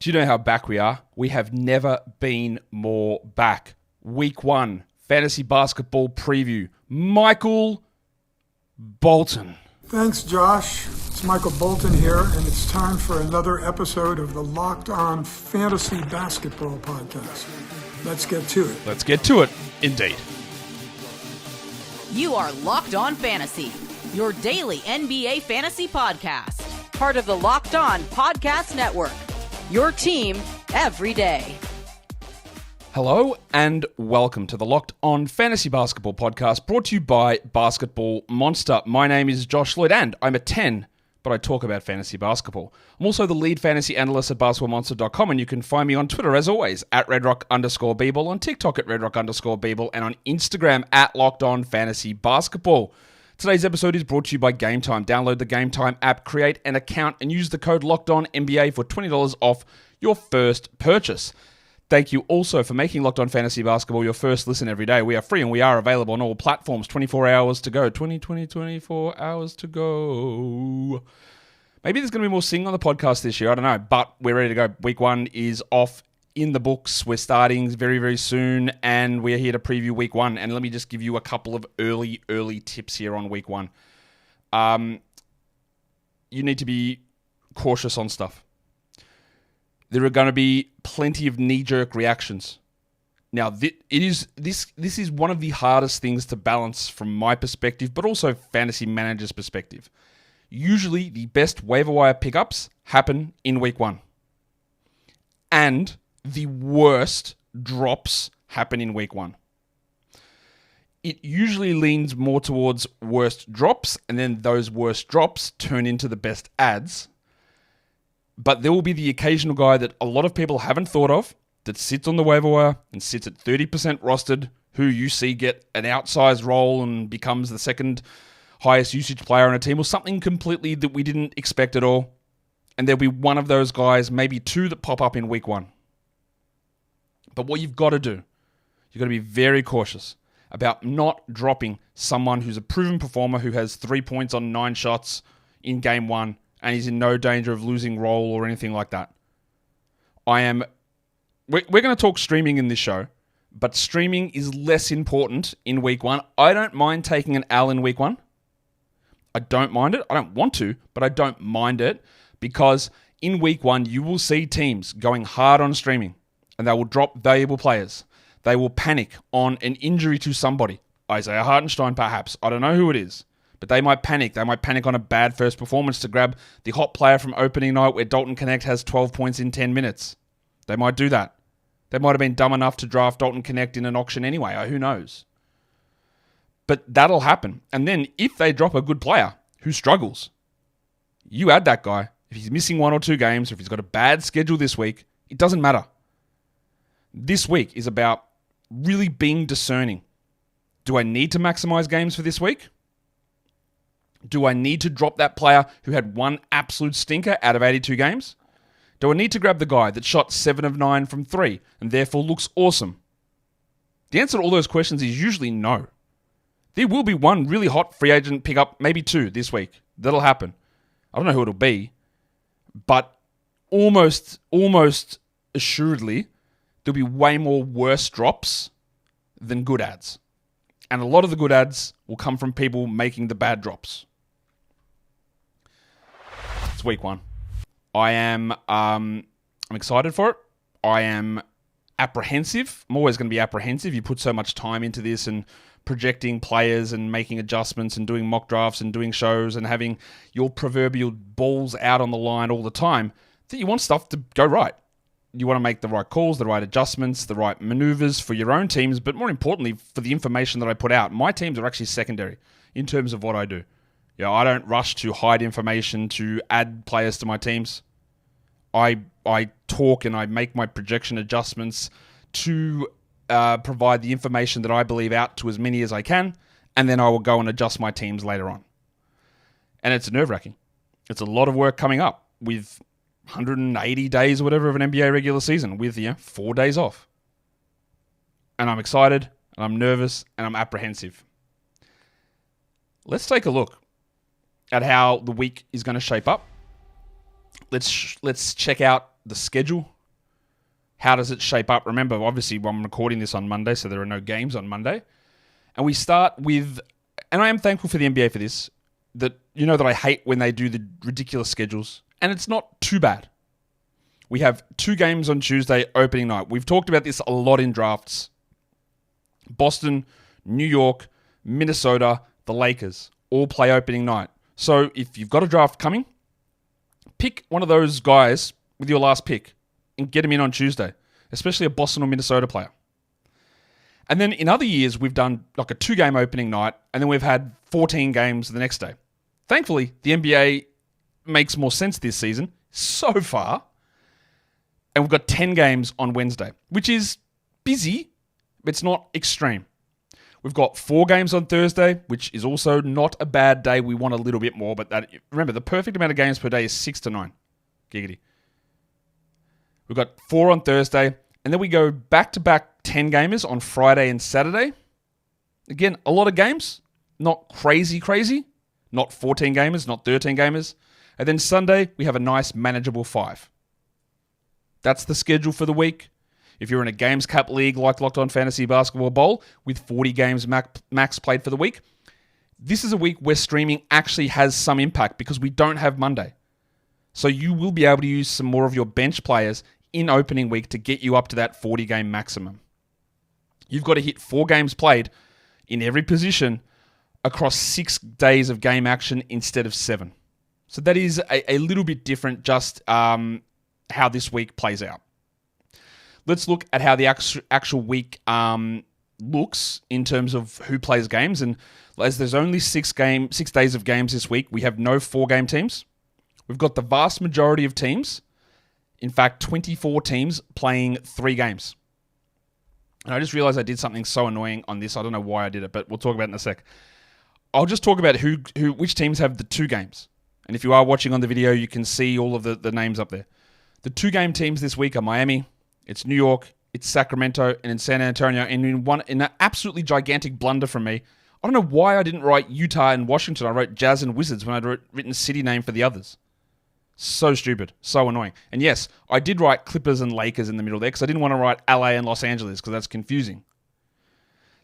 Do you know how back we are? We have never been more back. Week 1, fantasy basketball preview. Michael Bolton. Thanks, Josh. It's Michael Bolton here, and it's time for another episode of the Locked On Fantasy Basketball Podcast. Let's get to it. Let's get to it, indeed. You are Locked On Fantasy, your daily NBA fantasy podcast. Part of the Locked On Podcast Network. Your team every day. Hello and welcome to the Locked On Fantasy Basketball Podcast, brought to you by Basketball Monster. My name is Josh Lloyd and I'm a 10, but I talk about fantasy basketball. I'm also the lead fantasy analyst at basketballmonster.com, and you can find me on Twitter as always at redrock_bball, on TikTok at redrock_bball, and on Instagram at Locked On Fantasy Basketball. Today's episode is brought to you by Game Time. Download the Game Time app, create an account, and use the code LOCKEDONNBA for $20 off your first purchase. Thank you also for making Locked On Fantasy Basketball your first listen every day. We are free and we are available on all platforms. 24 hours to go. 24 hours to go. Maybe there's going to be more singing on the podcast this year. I don't know, but we're ready to go. Week 1 is off in the books. We're starting very, very soon, and we're here to preview Week 1. And let me just give you a couple of early tips here on Week 1. You need to be cautious on stuff. There are going to be plenty of knee-jerk reactions. Now, this is one of the hardest things to balance from my perspective, but also fantasy managers' perspective. Usually, the best waiver wire pickups happen in Week 1. And the worst drops happen in Week 1. It usually leans more towards worst drops, and then those worst drops turn into the best ads. But there will be the occasional guy that a lot of people haven't thought of, that sits on the waiver wire and sits at 30% rostered, who you see get an outsized role and becomes the second highest usage player on a team, or something completely that we didn't expect at all. And there'll be one of those guys, maybe two, that pop up in Week 1. But what you've got to do, you've got to be very cautious about not dropping someone who's a proven performer, who has 3 points on 9 shots in Game 1, and he's in no danger of losing role or anything like that. We're going to talk streaming in this show, but streaming is less important in Week 1. I don't mind taking an L in Week 1. I don't mind it. I don't want to, but I don't mind it, because in Week 1, you will see teams going hard on streaming, and they will drop valuable players. They will panic on an injury to somebody. Isaiah Hartenstein, perhaps. I don't know who it is. But they might panic. They might panic on a bad first performance to grab the hot player from opening night where Dalton Connect has 12 points in 10 minutes. They might do that. They might have been dumb enough to draft Dalton Connect in an auction anyway. Who knows? But that'll happen. And then if they drop a good player who struggles, you add that guy. If he's missing 1 or 2 games, or if he's got a bad schedule this week, it doesn't matter. This week is about really being discerning. Do I need to maximize games for this week? Do I need to drop that player who had 1 absolute stinker out of 82 games? Do I need to grab the guy that shot 7 of 9 from 3 and therefore looks awesome? The answer to all those questions is usually no. There will be 1 really hot free agent pickup, maybe 2 this week. That'll happen. I don't know who it'll be, but almost assuredly, there'll be way more worse drops than good ads. And a lot of the good ads will come from people making the bad drops. It's Week 1. I'm excited for it. I am apprehensive. I'm always going to be apprehensive. You put so much time into this and projecting players and making adjustments and doing mock drafts and doing shows and having your proverbial balls out on the line all the time, that you want stuff to go right. You want to make the right calls, the right adjustments, the right maneuvers for your own teams, but more importantly, for the information that I put out. My teams are actually secondary in terms of what I do. I don't rush to hide information to add players to my teams. I talk and I make my projection adjustments to provide the information that I believe out to as many as I can, and then I will go and adjust my teams later on. And it's nerve-wracking. It's a lot of work coming up with 180 days or whatever of an NBA regular season with 4 days off. And I'm excited, and I'm nervous, and I'm apprehensive. Let's take a look at how the week is going to shape up. Let's check out the schedule. How does it shape up? Remember, obviously, I'm recording this on Monday, so there are no games on Monday. And we start with, and I am thankful for the NBA for this, that you know that I hate when they do the ridiculous schedules. And it's not too bad. We have 2 games on Tuesday, opening night. We've talked about this a lot in drafts. Boston, New York, Minnesota, the Lakers all play opening night. So if you've got a draft coming, pick one of those guys with your last pick and get him in on Tuesday, especially a Boston or Minnesota player. And then in other years, we've done like a 2-game opening night, and then we've had 14 games the next day. Thankfully, the NBA makes more sense this season so far, and we've got 10 games on Wednesday, which is busy, but it's not extreme. We've got 4 games on Thursday, which is also not a bad day. We want a little bit more, but remember, the perfect amount of games per day is 6 to 9. Giggity. We've got 4 on Thursday, and then we go back-to-back 10 gamers on Friday and Saturday. Again, a lot of games, not crazy, not 14 gamers, not 13 gamers. And then Sunday, we have a nice manageable 5. That's the schedule for the week. If you're in a Games Cap league like Locked On Fantasy Basketball Bowl with 40 games max played for the week, this is a week where streaming actually has some impact because we don't have Monday. So you will be able to use some more of your bench players in opening week to get you up to that 40-game maximum. You've got to hit 4 games played in every position across 6 days of game action instead of 7. So that is a little bit different, just how this week plays out. Let's look at how the actual week looks in terms of who plays games. And as there's only 6 days of games this week, we have no 4-game teams. We've got the vast majority of teams, in fact, 24 teams playing 3 games. And I just realized I did something so annoying on this. I don't know why I did it, but we'll talk about it in a sec. I'll just talk about which teams have the 2 games. And if you are watching on the video, you can see all of the names up there. The 2-game teams this week are Miami, it's New York, it's Sacramento, and in San Antonio. And in an absolutely gigantic blunder from me, I don't know why I didn't write Utah and Washington. I wrote Jazz and Wizards when I'd written city name for the others. So stupid. So annoying. And yes, I did write Clippers and Lakers in the middle there because I didn't want to write LA and Los Angeles because that's confusing.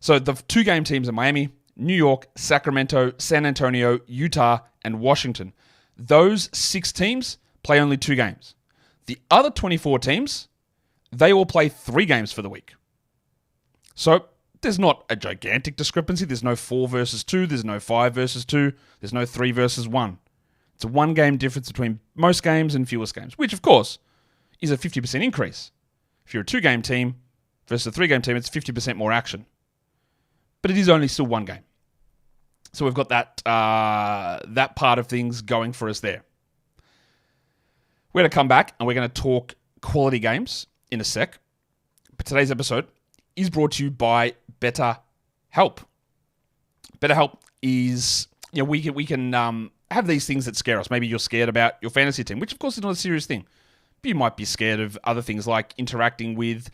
So the 2-game teams are Miami, New York, Sacramento, San Antonio, Utah, and Washington. Those 6 teams play only 2 games. The other 24 teams, they all play 3 games for the week. So there's not a gigantic discrepancy. There's no 4 versus 2. There's no 5 versus 2. There's no 3 versus 1. It's a 1-game difference between most games and fewest games, which, of course, is a 50% increase. If you're a 2-game team versus a 3-game team, it's 50% more action. But it is only still 1 game. So we've got that part of things going for us there. We're going to come back and we're going to talk quality games in a sec. But today's episode is brought to you by BetterHelp. BetterHelp is, we can have these things that scare us. Maybe you're scared about your fantasy team, which of course is not a serious thing. But you might be scared of other things like interacting with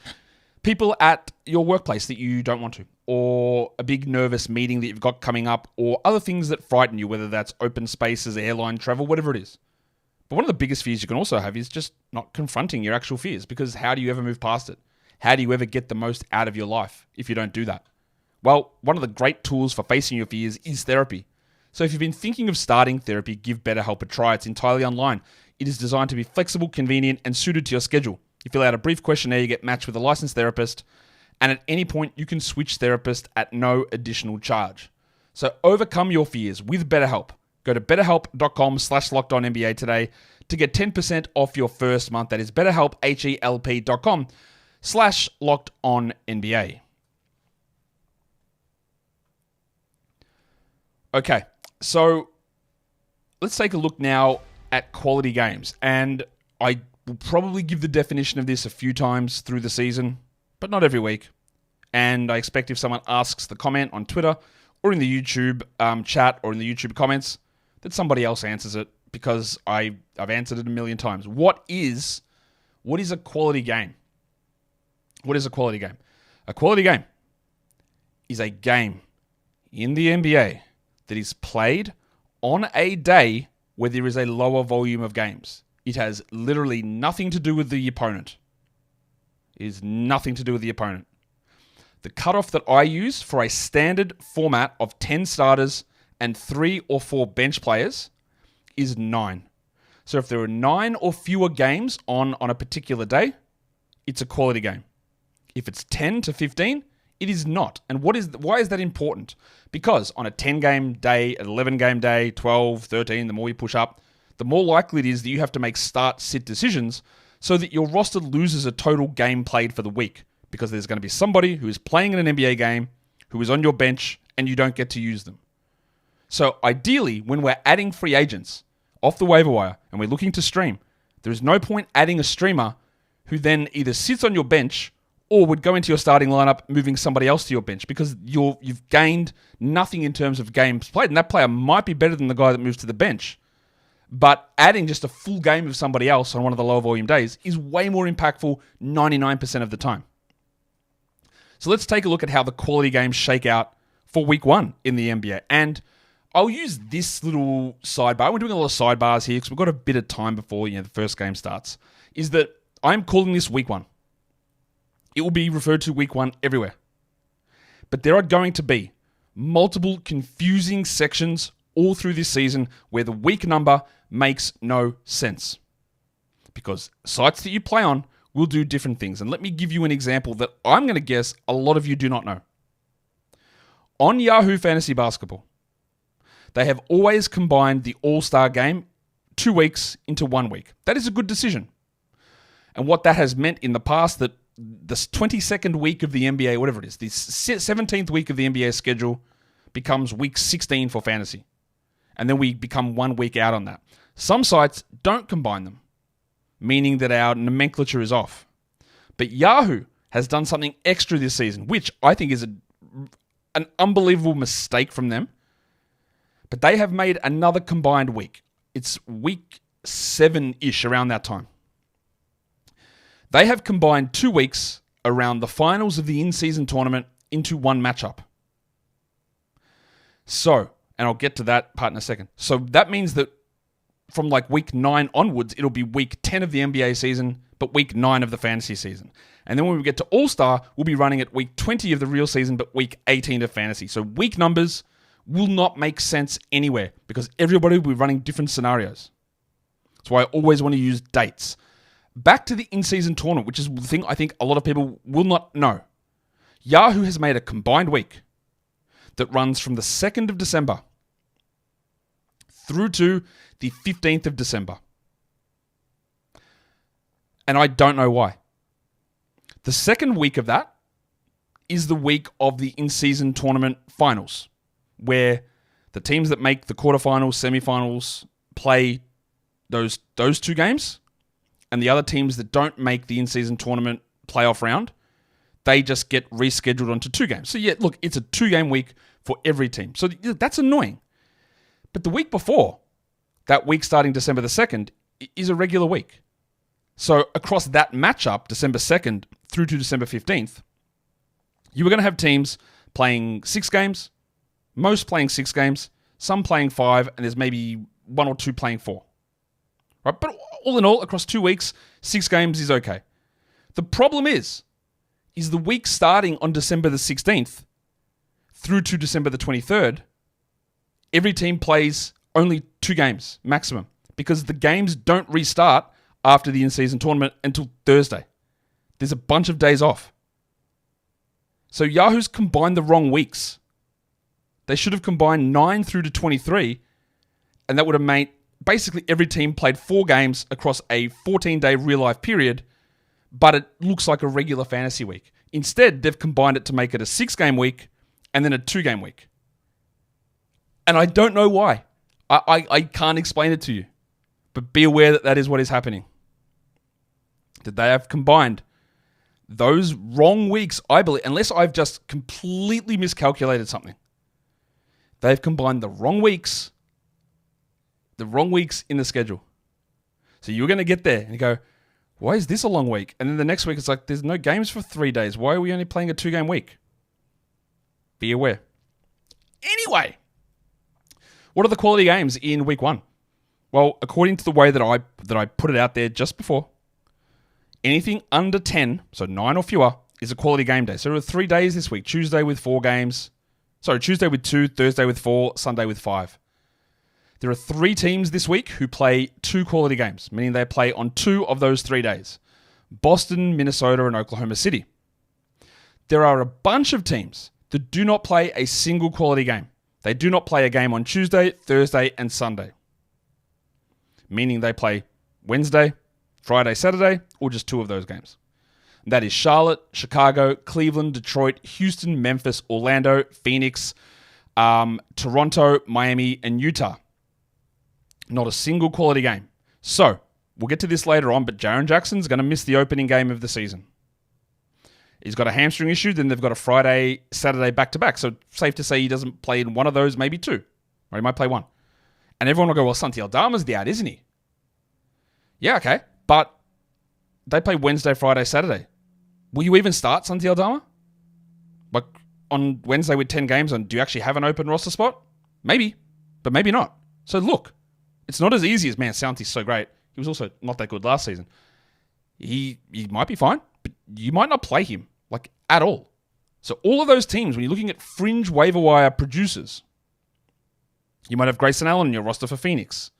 people at your workplace that you don't want to, or a big nervous meeting that you've got coming up, or other things that frighten you, whether that's open spaces, airline travel, whatever it is. But one of the biggest fears you can also have is just not confronting your actual fears, because how do you ever move past it? How do you ever get the most out of your life if you don't do that? Well, one of the great tools for facing your fears is therapy. So if you've been thinking of starting therapy, give BetterHelp a try. It's entirely online. It is designed to be flexible, convenient, and suited to your schedule. You fill out a brief questionnaire, you get matched with a licensed therapist, and at any point you can switch therapist at no additional charge. So overcome your fears with BetterHelp. Go to betterhelp.com/lockedonnba today to get 10% off your first month. That is betterhelp, HELP.com/lockedonnba. Okay, so let's take a look now at quality games. And I will probably give the definition of this a few times through the season, but not every week. And I expect if someone asks the comment on Twitter or in the YouTube chat or in the YouTube comments, that somebody else answers it, because I've answered it a million times. What is a quality game? What is a quality game? A quality game is a game in the NBA that is played on a day where there is a lower volume of games. It has literally nothing to do with the opponent. It is nothing to do with the opponent. The cutoff that I use for a standard format of 10 starters and 3 or 4 bench players is 9. So if there are 9 or fewer games on a particular day, it's a quality game. If it's 10 to 15, it is not. And why is that important? Because on a 10-game day, an 11-game day, 12, 13, the more you push up, the more likely it is that you have to make start-sit decisions so that your roster loses a total game played for the week, because there's going to be somebody who is playing in an NBA game who is on your bench and you don't get to use them. So ideally, when we're adding free agents off the waiver wire and we're looking to stream, there is no point adding a streamer who then either sits on your bench or would go into your starting lineup, moving somebody else to your bench, because you've gained nothing in terms of games played. And that player might be better than the guy that moves to the bench. But adding just a full game of somebody else on one of the lower volume days is way more impactful 99% of the time. So let's take a look at how the quality games shake out for week 1 in the NBA. And I'll use this little sidebar. We're doing a lot of sidebars here because we've got a bit of time before the first game starts. Is that I'm calling this week 1. It will be referred to week 1 everywhere. But there are going to be multiple confusing sections all through this season where the week number makes no sense. Because sites that you play on will do different things. And let me give you an example that I'm going to guess a lot of you do not know. On Yahoo Fantasy Basketball, they have always combined the All-Star game 2 weeks into 1 week. That is a good decision. And what that has meant in the past, that the 22nd week of the NBA, whatever it is, the 17th week of the NBA schedule becomes week 16 for fantasy. And then we become 1 week out on that. Some sites don't combine them, meaning that our nomenclature is off. But Yahoo has done something extra this season, which I think is an unbelievable mistake from them. But they have made another combined week. It's week 7-ish, around that time. They have combined 2 weeks around the finals of the in-season tournament into one matchup. So, and I'll get to that part in a second. So that means that from like week 9 onwards, it'll be week 10 of the NBA season, but week 9 of the fantasy season. And then when we get to All-Star, we'll be running at week 20 of the real season, but week 18 of fantasy. So week numbers will not make sense anywhere because everybody will be running different scenarios. That's why I always want to use dates. Back to the in-season tournament, which is the thing I think a lot of people will not know. Yahoo has made a combined week that runs from the 2nd of December through to the 15th of December. And I don't know why. The second week of that is the week of the in-season tournament finals, where the teams that make the quarterfinals, semifinals play those 2 games, and the other teams that don't make the in-season tournament playoff round, they just get rescheduled onto 2 games. So yeah, look, it's a 2-game week for every team. So that's annoying. But the week before, that week starting December the 2nd, is a regular week. So across that matchup, December 2nd through to December 15th, you were going to have teams playing 6 games, most playing 6 games, some playing 5, and there's maybe 1 or 2 playing 4. Right? But all in all, across 2 weeks, 6 games is okay. The problem is the week starting on December the 16th through to December the 23rd, every team plays only 2 games maximum because the games don't restart after the in-season tournament until Thursday. There's a bunch of days off. So Yahoo's combined the wrong weeks. They should have combined 9 through to 23, and that would have made basically every team played 4 games across a 14-day real-life period, but it looks like a regular fantasy week. Instead, they've combined it to make it a 6-game week and then a 2-game week. And I don't know why. I can't explain it to you. But be aware that that is what is happening. That they have combined those wrong weeks, I believe, unless I've just completely miscalculated something. They've combined the wrong weeks in the schedule. So you're going to get there and you go, why is this a long week? And then the next week it's like, there's no games for 3 days. Why are we only playing a 2-game week? Be aware. Anyway, what are the quality games in week 1? Well, according to the way that I put it out there just before, anything under 10, so 9 or fewer, is a quality game day. So there are 3 days this week. Tuesday with 4 games. Sorry, Tuesday with 2, Thursday with 4, Sunday with 5. There are 3 teams this week who play 2 quality games, meaning they play on 2 of those 3 days. Boston, Minnesota, and Oklahoma City. There are a bunch of teams that do not play a single quality game. They do not play a game on Tuesday, Thursday, and Sunday. Meaning they play Wednesday, Friday, Saturday, or just 2 of those games. And that is Charlotte, Chicago, Cleveland, Detroit, Houston, Memphis, Orlando, Phoenix, Toronto, Miami, and Utah. Not a single quality game. So, we'll get to this later on, but Jaren Jackson's going to miss the opening game of the season. He's got a hamstring issue, then they've got a Friday, Saturday back-to-back. So, safe to say he doesn't play in one of those, maybe 2. Or he might play 1. And everyone will go, well, Santi Aldama's out, isn't he? Yeah, okay. But they play Wednesday, Friday, Saturday. Will you even start Santi Aldama? Like, on Wednesday with 10 games, and do you actually have an open roster spot? Maybe, but maybe not. So, look. It's not as easy as, man, Santi's so great. He was also not that good last season. He might be fine, but you might not play him, like, at all. So all of those teams, when you're looking at fringe waiver wire producers, you might have Grayson Allen in your roster for Phoenix.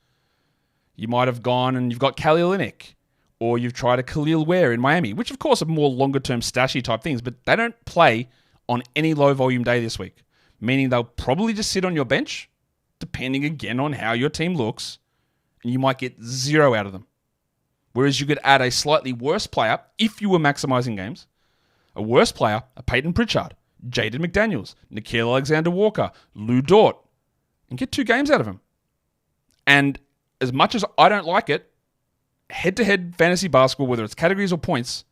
You might have gone and you've got Kelly Olynyk, or you've tried a Khalil Ware in Miami, which, of course, are more longer-term stashy type things, but they don't play on any low-volume day this week, meaning they'll probably just sit on your bench, depending, again, on how your team looks, and you might get 0 out of them. Whereas you could add a slightly worse player, if you were maximizing games, a worse player, a Peyton Pritchard, Jaden McDaniels, Nickeil Alexander-Walker, Lou Dort, and get 2 games out of him. And as much as I don't like it, head-to-head fantasy basketball, whether it's categories or points,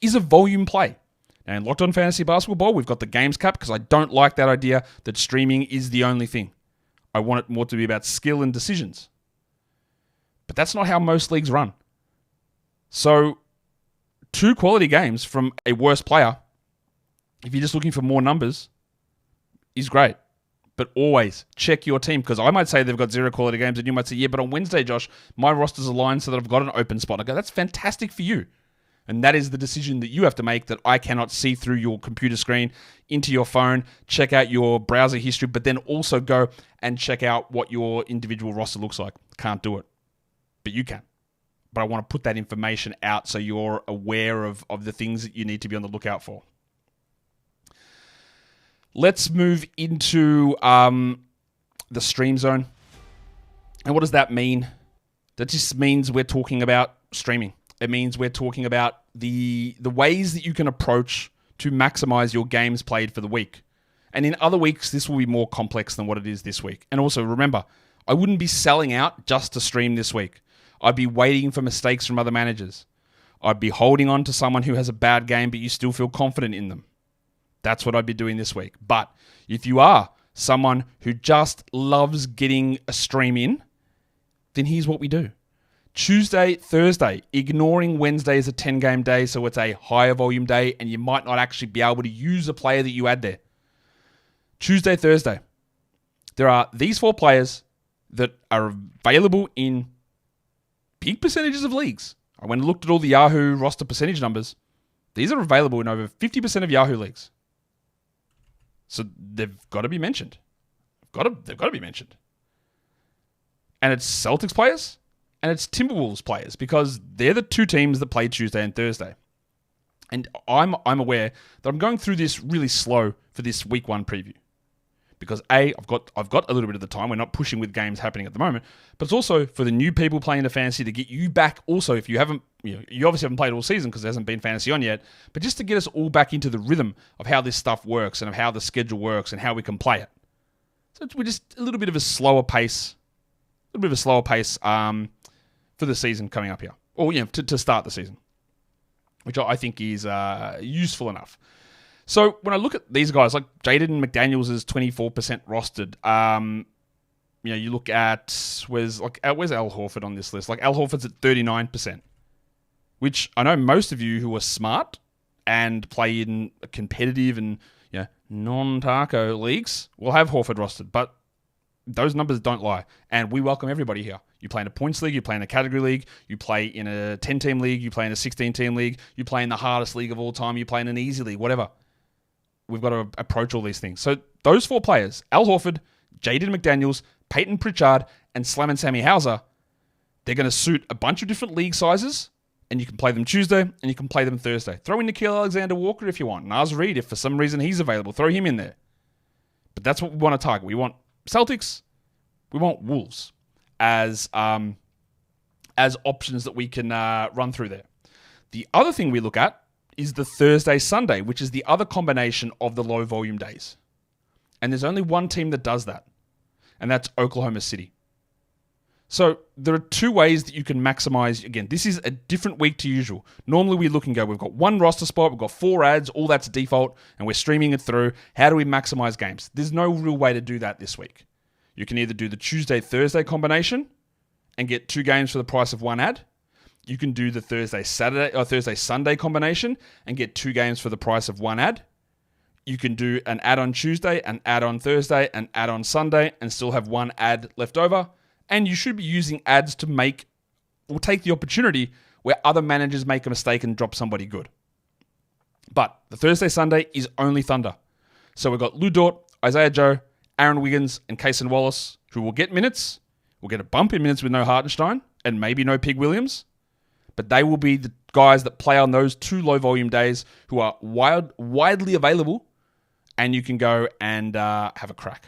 is a volume play. Now, in Locked On Fantasy Basketball, we've got the games cap because I don't like that idea that streaming is the only thing. I want it more to be about skill and decisions. But that's not how most leagues run. So, 2 quality games from a worse player, if you're just looking for more numbers, is great. But always check your team, because I might say they've got 0 quality games, and you might say, yeah, but on Wednesday, Josh, my roster's aligned so that I've got an open spot. I go, that's fantastic for you. And that is the decision that you have to make that I cannot see through your computer screen into your phone, check out your browser history, but then also go and check out what your individual roster looks like. Can't do it. But you can. But I want to put that information out so you're aware of the things that you need to be on the lookout for. Let's move into the stream zone. And what does that mean? That just means we're talking about streaming. It means we're talking about the ways that you can approach to maximize your games played for the week. And in other weeks, this will be more complex than what it is this week. And also, remember, I wouldn't be selling out just to stream this week. I'd be waiting for mistakes from other managers. I'd be holding on to someone who has a bad game, but you still feel confident in them. That's what I'd be doing this week. But if you are someone who just loves getting a stream in, then here's what we do. Tuesday, Thursday, ignoring Wednesday as a 10-game day, so it's a higher volume day, and you might not actually be able to use a player that you add there. Tuesday, Thursday, there are these 4 players that are available in big percentages of leagues. I went and looked at all the Yahoo roster percentage numbers. These are available in over 50% of Yahoo leagues. So they've got to be mentioned. They've got to be mentioned. And it's Celtics players and it's Timberwolves players, because they're the 2 teams that play Tuesday and Thursday. And I'm aware that I'm going through this really slow for this week 1 preview. Because I've got a little bit of the time. We're not pushing with games happening at the moment, but it's also for the new people playing the fantasy to get you back. Also, if you haven't, you obviously haven't played all season because there hasn't been fantasy on yet, but just to get us all back into the rhythm of how this stuff works and of how the schedule works and how we can play it. So we're just a little bit of a slower pace, for the season coming up here, or to start the season, which I think is useful enough. So when I look at these guys, like Jaden McDaniels is 24% rostered. You look at where's Al Horford on this list? Like Al Horford's at 39%, which I know most of you who are smart and play in competitive and non-taco leagues will have Horford rostered, but those numbers don't lie, and we welcome everybody here. You play in a points league, you play in a category league, you play in a 10-team league, you play in a 16-team league, you play in the hardest league of all time, you play in an easy league, whatever. We've got to approach all these things. So those 4 players, Al Horford, Jaden McDaniels, Peyton Pritchard, and Slam and Sammy Hauser, they're going to suit a bunch of different league sizes, and you can play them Tuesday, and you can play them Thursday. Throw in Nickeil Alexander-Walker if you want. Naz Reid, if for some reason he's available, throw him in there. But that's what we want to target. We want Celtics, we want Wolves as options that we can run through there. The other thing we look at is the Thursday-Sunday, which is the other combination of the low-volume days. And there's only one team that does that, and that's Oklahoma City. So there are 2 ways that you can maximize. Again, this is a different week to usual. Normally we look and go, we've got 1 roster spot, we've got 4 ads, all that's default, and we're streaming it through. How do we maximize games? There's no real way to do that this week. You can either do the Tuesday-Thursday combination and get 2 games for the price of 1 ad. You can do the Thursday-Saturday or Thursday-Sunday combination and get 2 games for the price of 1 ad. You can do an ad on Tuesday, an ad on Thursday, an ad on Sunday, and still have 1 ad left over. And you should be using ads to make or take the opportunity where other managers make a mistake and drop somebody good. But the Thursday-Sunday is only Thunder. So we've got Lou Dort, Isaiah Joe, Aaron Wiggins, and Kaysen Wallace, who will get minutes. We'll get a bump in minutes with no Hartenstein and maybe no Pig Williams. But they will be the guys that play on those 2 low-volume days who are widely available, and you can go and have a crack.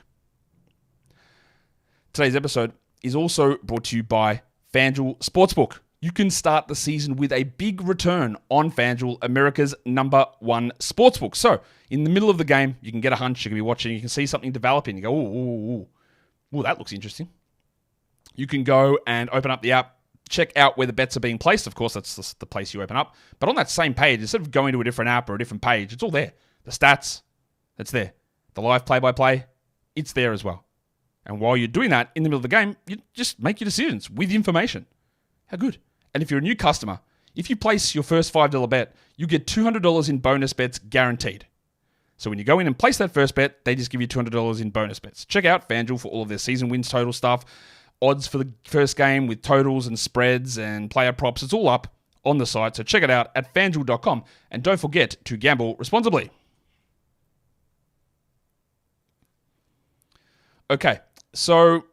Today's episode is also brought to you by FanDuel Sportsbook. You can start the season with a big return on FanDuel, America's #1 sportsbook. So, in the middle of the game, you can get a hunch, you can be watching, you can see something developing, you go, ooh, that looks interesting. You can go and open up the app, check out where the bets are being placed. Of course, that's the place you open up. But on that same page, instead of going to a different app or a different page, it's all there. The stats, it's there. The live play-by-play, it's there as well. And while you're doing that in the middle of the game, you just make your decisions with information. How good. And if you're a new customer, if you place your first $5 bet, you get $200 in bonus bets guaranteed. So when you go in and place that first bet, they just give you $200 in bonus bets. Check out FanDuel for all of their season wins total stuff, odds for the first game with totals and spreads and player props. It's all up on the site. So check it out at FanDuel.com. And don't forget to gamble responsibly. Okay. So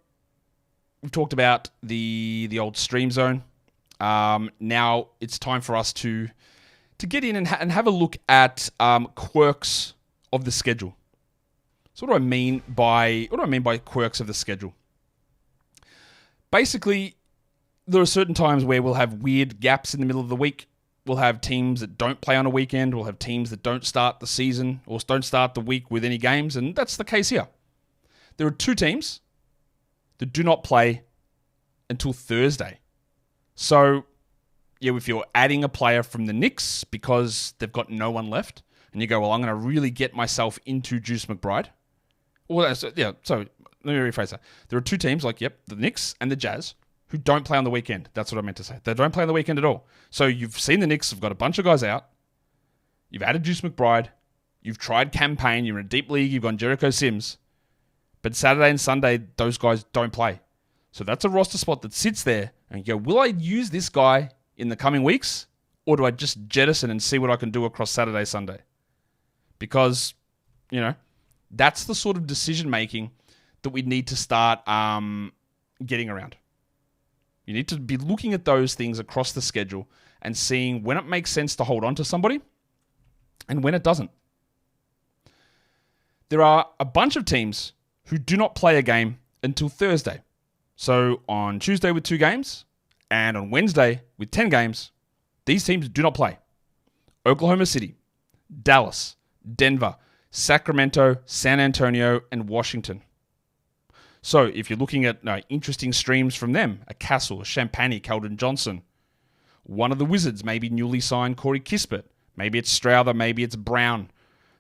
we've talked about the old stream zone. Now it's time for us to get in and have a look at quirks of the schedule. So what do I mean by quirks of the schedule? Basically, there are certain times where we'll have weird gaps in the middle of the week. We'll have teams that don't play on a weekend. We'll have teams that don't start the season or don't start the week with any games, and that's the case here. There are 2 teams that do not play until Thursday. So, yeah, if you're adding a player from the Knicks because they've got no one left, and you go, well, I'm going to really get myself into Juice McBride. Well, so let me rephrase that. There are 2 teams, the Knicks and the Jazz, who don't play on the weekend. That's what I meant to say. They don't play on the weekend at all. So you've seen the Knicks have got a bunch of guys out. You've added Juice McBride. You've tried campaign. You're in a deep league. You've gone Jericho Sims. But Saturday and Sunday, those guys don't play. So that's a roster spot that sits there and you go, will I use this guy in the coming weeks? Or do I just jettison and see what I can do across Saturday, Sunday? Because, that's the sort of decision-making that we need to start getting around. You need to be looking at those things across the schedule and seeing when it makes sense to hold on to somebody and when it doesn't. There are a bunch of teams who do not play a game until Thursday. So on Tuesday with 2 games and on Wednesday with 10 games, these teams do not play. Oklahoma City, Dallas, Denver, Sacramento, San Antonio, and Washington. So if you're looking at interesting streams from them, a Castle, a Champagny, Keldon Johnson, one of the Wizards, maybe newly signed Corey Kispert, maybe it's Strouder, maybe it's Brown,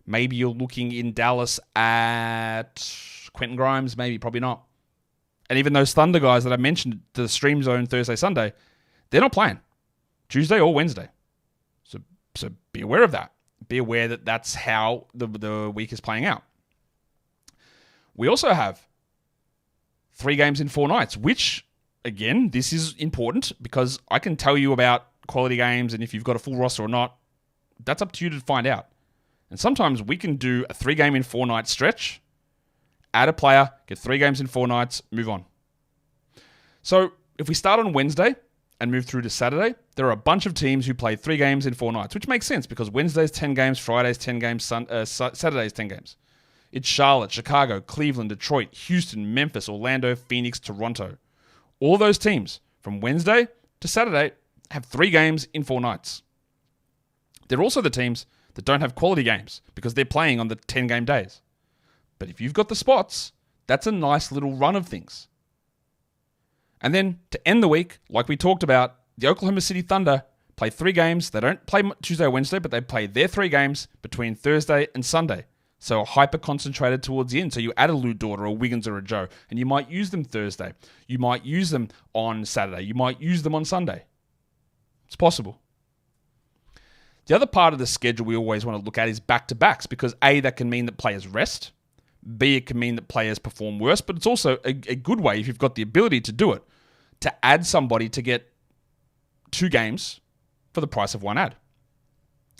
maybe you're looking in Dallas at Quentin Grimes, maybe, probably not. And even those Thunder guys that I mentioned, the stream zone Thursday, Sunday, they're not playing Tuesday or Wednesday. So be aware of that. Be aware that that's how the week is playing out. We also have 3 games in 4 nights, which again, this is important because I can tell you about quality games and if you've got a full roster or not, that's up to you to find out. And sometimes we can do a 3-game in 4-night stretch, add a player, get 3 games in 4 nights, move on. So if we start on Wednesday and move through to Saturday, there are a bunch of teams who play 3 games in 4 nights, which makes sense because Wednesday's 10 games, Friday's 10 games, Saturday's 10 games. It's Charlotte, Chicago, Cleveland, Detroit, Houston, Memphis, Orlando, Phoenix, Toronto. All those teams from Wednesday to Saturday have 3 games in 4 nights. They're also the teams that don't have quality games because they're playing on the 10-game days. But if you've got the spots, that's a nice little run of things. And then to end the week, like we talked about, the Oklahoma City Thunder play 3 games. They don't play Tuesday or Wednesday, but they play their 3 games between Thursday and Sunday. So hyper-concentrated towards the end. So you add a Lou Dort or a Wiggins or a Joe, and you might use them Thursday. You might use them on Saturday. You might use them on Sunday. It's possible. The other part of the schedule we always want to look at is back-to-backs because A, that can mean that players rest. B, it can mean that players perform worse, but it's also a good way, if you've got the ability to do it, to add somebody to get 2 games for the price of 1 ad.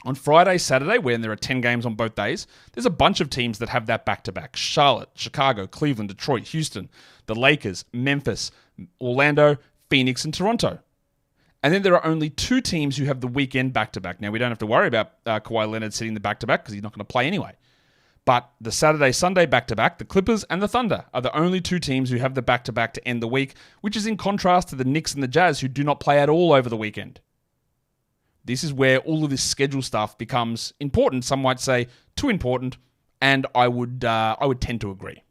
On Friday, Saturday, when there are 10 games on both days, there's a bunch of teams that have that back-to-back. Charlotte, Chicago, Cleveland, Detroit, Houston, the Lakers, Memphis, Orlando, Phoenix, and Toronto. And then there are only 2 teams who have the weekend back-to-back. Now, we don't have to worry about Kawhi Leonard sitting the back-to-back because he's not going to play anyway. But the Saturday-Sunday back-to-back, the Clippers and the Thunder are the only 2 teams who have the back-to-back to end the week, which is in contrast to the Knicks and the Jazz who do not play at all over the weekend. This is where all of this schedule stuff becomes important. Some might say too important, and I would tend to agree.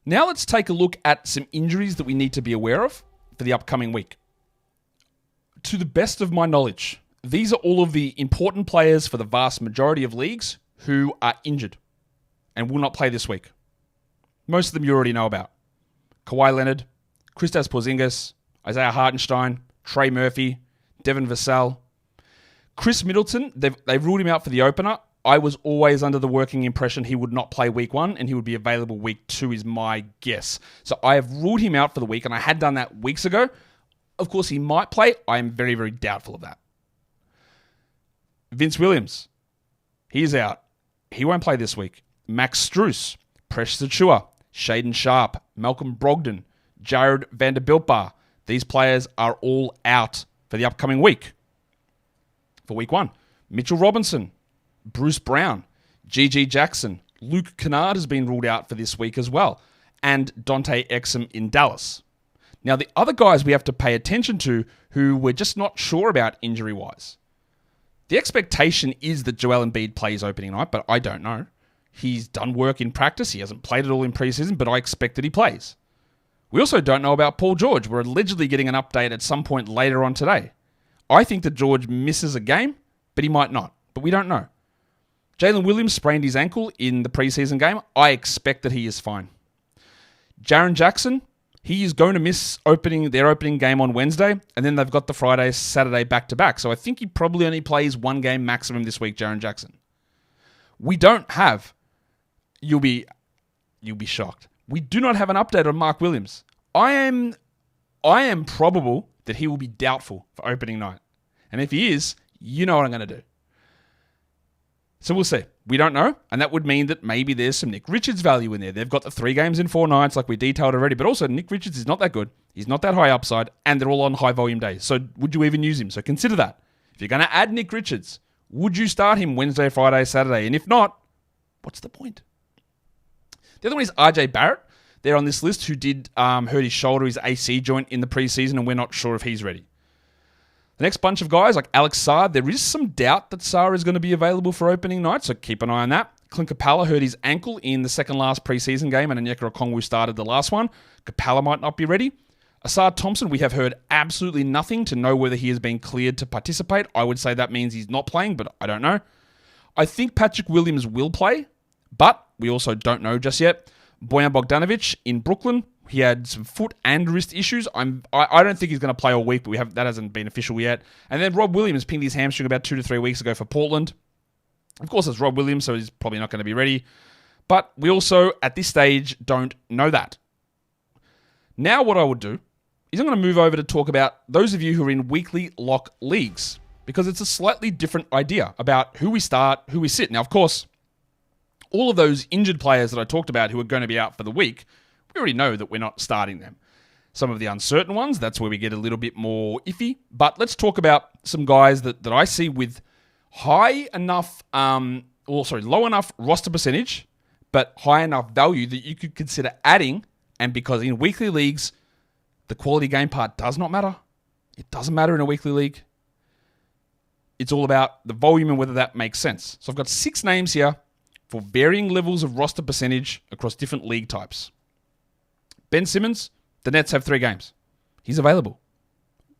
Now let's take a look at some injuries that we need to be aware of for the upcoming week. To the best of my knowledge, these are all of the important players for the vast majority of leagues who are injured and will not play this week. Most of them you already know about. Kawhi Leonard, Kristaps Porzingis, Isaiah Hartenstein, Trey Murphy, Devin Vassell. Chris Middleton, they've ruled him out for the opener. I was always under the working impression he would not play week 1 and he would be available week 2 is my guess. So I have ruled him out for the week and I had done that weeks ago. Of course, he might play. I am very, very doubtful of that. Vince Williams, he's out. He won't play this week. Max Strus, Precious Achiuwa, Shaden Sharp, Malcolm Brogdon, Jared Vanderbilt. These players are all out for the upcoming week. For week 1, Mitchell Robinson, Bruce Brown, G.G. Jackson, Luke Kennard has been ruled out for this week as well, and Dante Exum in Dallas. Now, the other guys we have to pay attention to who we're just not sure about injury-wise. The expectation is that Joel Embiid plays opening night, but I don't know. He's done work in practice. He hasn't played at all in preseason, but I expect that he plays. We also don't know about Paul George. We're allegedly getting an update at some point later on today. I think that George misses a game, but he might not. But we don't know. Jalen Williams sprained his ankle in the preseason game. I expect that he is fine. Jaren Jackson, he is going to miss their opening game on Wednesday, and then they've got the Friday, Saturday back-to-back. So I think he probably only plays 1 game maximum this week, Jaren Jackson. We don't have, you'll be shocked. We do not have an update on Mark Williams. I am probable that he will be doubtful for opening night. And if he is, you know what I'm going to do. So we'll see. We don't know, and that would mean that maybe there's some Nick Richards value in there. They've got the 3 games in 4 nights like we detailed already, but also Nick Richards is not that good. He's not that high upside, and they're all on high volume days. So would you even use him? So consider that. If you're going to add Nick Richards, would you start him Wednesday, Friday, Saturday? And if not, what's the point? The other one is RJ Barrett. They're on this list who did hurt his shoulder, his AC joint in the preseason, and we're not sure if he's ready. The next bunch of guys, like Alex Sarr, there is some doubt that Sarr is going to be available for opening night, so keep an eye on that. Clint Capella hurt his ankle in the second last preseason game, and Onyeka Okongwu started the last one. Capella might not be ready. Asar Thompson, we have heard absolutely nothing to know whether he has been cleared to participate. I would say that means he's not playing, but I don't know. I think Patrick Williams will play, but we also don't know just yet. Bojan Bogdanovic in Brooklyn, he had some foot and wrist issues. I don't think he's going to play all week, but that hasn't been official yet. And then Rob Williams pinged his hamstring about 2 to 3 weeks ago for Portland. Of course, it's Rob Williams, so he's probably not going to be ready. But we also, at this stage, don't know that. Now what I would do is I'm going to move over to talk about those of you who are in weekly lock leagues, because it's a slightly different idea about who we start, who we sit. Now, of course, all of those injured players that I talked about who are going to be out for the week, we already know that we're not starting them. Some of the uncertain ones, that's where we get a little bit more iffy. But let's talk about some guys that I see with low enough roster percentage, but high enough value that you could consider adding. And because in weekly leagues, the quality game part does not matter. It doesn't matter in a weekly league. It's all about the volume and whether that makes sense. So I've got 6 names here for varying levels of roster percentage across different league types. Ben Simmons, the Nets have 3 games. He's available.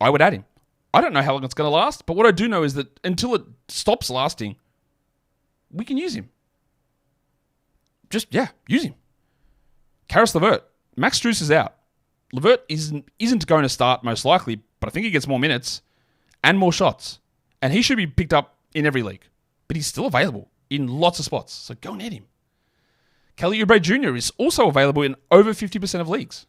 I would add him. I don't know how long it's going to last, but what I do know is that until it stops lasting, we can use him. Use him. Karis LeVert. Max Strus is out. LeVert isn't going to start most likely, but I think he gets more minutes and more shots. And he should be picked up in every league. But he's still available in lots of spots, so go and add him. Kelly Oubre Jr. is also available in over 50% of leagues.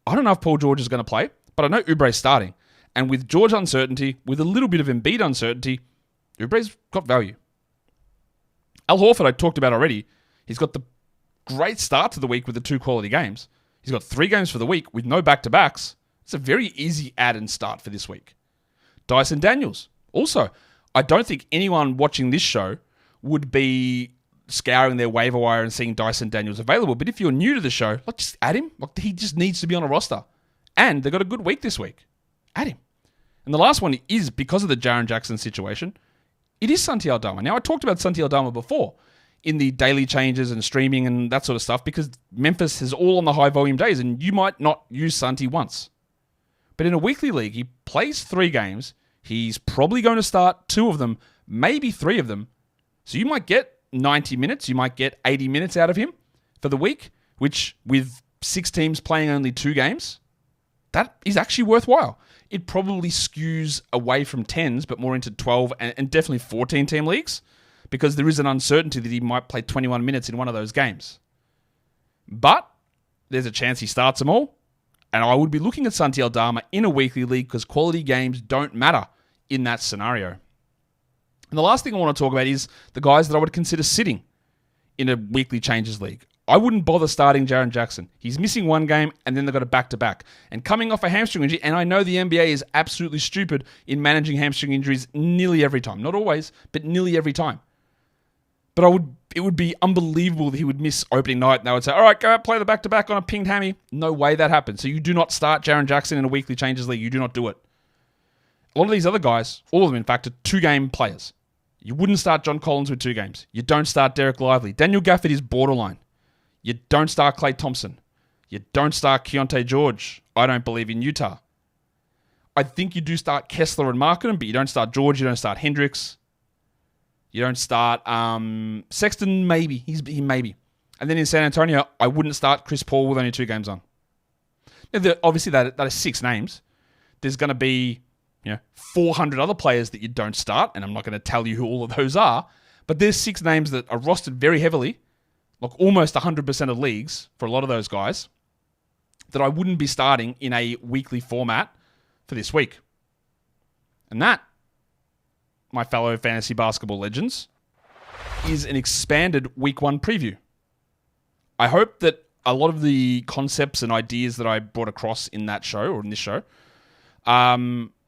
I don't know if Paul George is going to play, but I know Oubre's starting. And with George uncertainty, with a little bit of Embiid uncertainty, Oubre's got value. Al Horford, I talked about already. He's got the great start to the week with the 2 quality games. He's got 3 games for the week with no back-to-backs. It's a very easy add and start for this week. Dyson Daniels. Also, I don't think anyone watching this show would be scouring their waiver wire and seeing Dyson Daniels available. But if you're new to the show, just add him. He just needs to be on a roster. And they've got a good week this week. Add him. And the last one is, because of the Jaren Jackson situation, it is Santi Aldama. Now, I talked about Santi Aldama before in the daily changes and streaming and that sort of stuff, because Memphis is all on the high volume days and you might not use Santi once. But in a weekly league, he plays 3 games. He's probably going to start 2 of them, maybe 3 of them. So you might get 90 minutes, you might get 80 minutes out of him for the week, which with 6 teams playing only 2 games, that is actually worthwhile. It probably skews away from 10s, but more into 12 and definitely 14 team leagues, because there is an uncertainty that he might play 21 minutes in one of those games. But there's a chance he starts them all, and I would be looking at Santi Aldama in a weekly league because quality games don't matter in that scenario. And the last thing I want to talk about is the guys that I would consider sitting in a weekly changes league. I wouldn't bother starting Jaren Jackson. He's missing 1 game, and then they've got a back-to-back. And coming off a hamstring injury, and I know the NBA is absolutely stupid in managing hamstring injuries nearly every time. Not always, but nearly every time. But it would be unbelievable that he would miss opening night, and they would say, all right, go out, play the back-to-back on a pinged hammy. No way that happens. So you do not start Jaren Jackson in a weekly changes league. You do not do it. A lot of these other guys, all of them, in fact, are 2-game players. You wouldn't start John Collins with 2 games. You don't start Derek Lively. Daniel Gafford is borderline. You don't start Klay Thompson. You don't start Keontae George. I don't believe in Utah. I think you do start Kessler and Markkanen, but you don't start George. You don't start Hendricks. You don't start Sexton, maybe. He maybe. And then in San Antonio, I wouldn't start Chris Paul with only 2 games on. Now, obviously, that is 6 names. There's going to be 400 other players that you don't start, and I'm not going to tell you who all of those are, but there's 6 names that are rostered very heavily, like almost 100% of leagues for a lot of those guys, that I wouldn't be starting in a weekly format for this week. And that, my fellow fantasy basketball legends, is an expanded week 1 preview. I hope that a lot of the concepts and ideas that I brought across in that show, or in this show,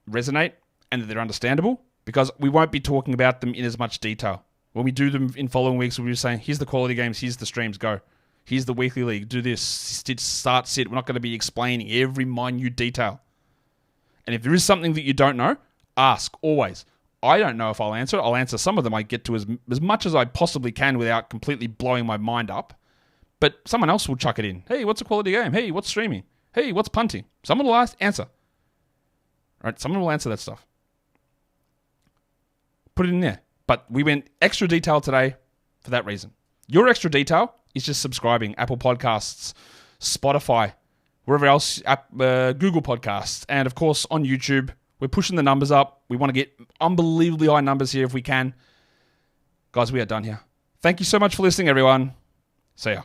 resonate and that they're understandable, because we won't be talking about them in as much detail. When we do them in following weeks, we'll be saying, here's the quality games, here's the streams, go. Here's the weekly league, do this, start, sit. We're not going to be explaining every minute detail. And if there is something that you don't know, ask, always. I don't know if I'll answer it. I'll answer some of them. I get to as much as I possibly can without completely blowing my mind up. But someone else will chuck it in. Hey, what's a quality game? Hey, what's streaming? Hey, what's punting? Someone will answer. All right, someone will answer that stuff. Put it in there. But we went extra detail today for that reason. Your extra detail is just subscribing. Apple Podcasts, Spotify, wherever else, Google Podcasts, and of course on YouTube. We're pushing the numbers up. We want to get unbelievably high numbers here if we can. Guys, we are done here. Thank you so much for listening, everyone. See ya.